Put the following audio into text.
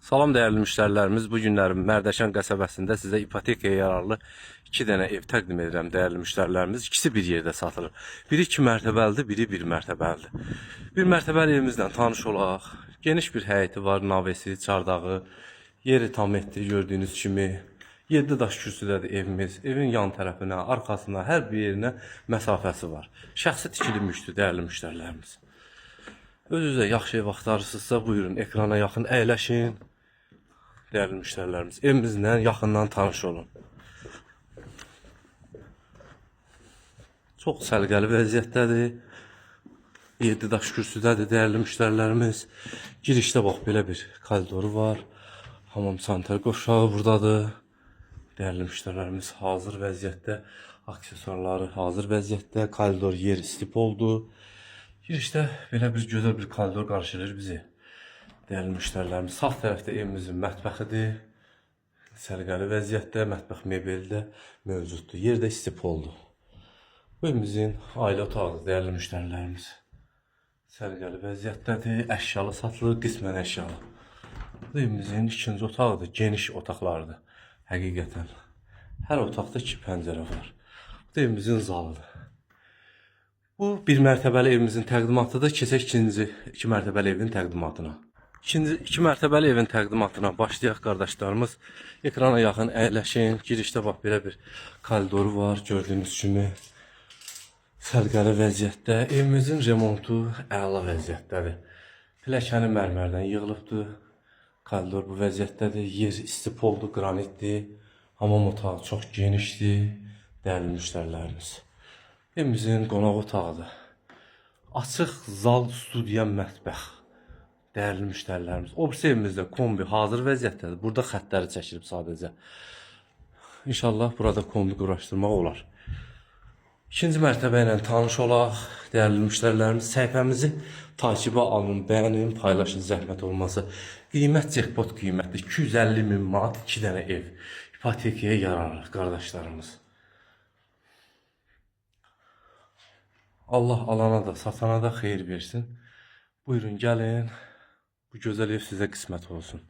Salam dəyərli müştərilərimiz, bu günlərim Mərdəkan qəsəbəsində sizə ipotekaya yararlı 2 dənə ev təqdim edirəm dəyərli müştərilərimiz. İkisi bir yerdə satılır. Biri 2 mərtəbəlidir, biri 1 mərtəbəlidir. 1 mərtəbəli evimizlə tanış olaq. Geniş bir həyəti var, navesi, çardağı, yeri tam etdi gördüyünüz kimi. 7 daş kürsüdədir evimiz. Evin yan tərəfinə, arxasına, hər bir yerinə məsafəsi var. Şəxsi tikili mülkdür dəyərli müştərilərimiz. Özünüzə yaxşı ev axtarırsınızsa buyurun ekrana yaxın əyləşin. Dəyərli müştərilərimiz, evimizlə yaxından tanış olun. Çox səliqəli vəziyyətdədir. 7 daş kürsüdədir dəyərli müştərilərimiz. Girişdə bax belə bir koridoru var. Hamam sanitar qoşağı buradadır. Dəyərli müştərilərimiz hazır vəziyyətdə. Aksesuarları hazır vəziyyətdə. Koridor yer istip oldu. Girişdə belə bir gözəl bir koridor qarşılayır bizi. Dəyərli müştərilərimiz, sağ tərəfdə evimizin mətbəxidir. Səliqəli vəziyyətdə, mətbəx mebeli də mövcuddur. Yerdə istip oldu. Bu evimizin ailə otağıdır dəyərli müştərilərimiz. Səliqəli vəziyyətdədir, əşyalı satılır, qismən əşyalı. Bu evimizin ikinci otağıdır, geniş otaqlardır. Həqiqətən. Hər otaqda 2 pəncərə var. Bu evimizin zalıdır. Bu 1 mərtəbəli evimizin təqdimatıdır. Keçək ikinci 2 mərtəbəli evin təqdimatına. İkinci 2 mərtəbəli evin təqdimatına başlayaq qardaşlarımız. Ekrana yaxın əyləşin. Girişdə bax belə bir koridoru var gördüyünüz kimi. Səliqəli vəziyyətdə. Evimizin remontu əla vəziyyətdədir. Pilləkəni mərmərdən yığılıbdır. Koridor bu vəziyyətdədir. Yer istip oldu, qranitdir. Hamam otağı çox genişdir. Dəyərli müştərilərimiz. Evimizin qonaq otağıdır. Açıq zal, studiya, mətbəx. Dəyərli müştərilərimiz. Obsi evimizdə kombi hazır vəziyyətdədir. Burada xəttləri çəkilib sadəcə. İnşallah burada kombi quraşdırmaq olar. İkinci mərtəbə ilə tanış olaq. Dəyərli müştərilərimiz, səhifəmizi takibə alın, bəyənin, paylaşın, zəhmət olmasa. Qiymət jackpot qiymətli 250.000 manat 2 dənə ev. İpotekaya yararlı qardaşlarımız. Allah alana da, satana da xeyir versin. Buyurun gəlin. Bu gözəl ev sizə qismət olsun.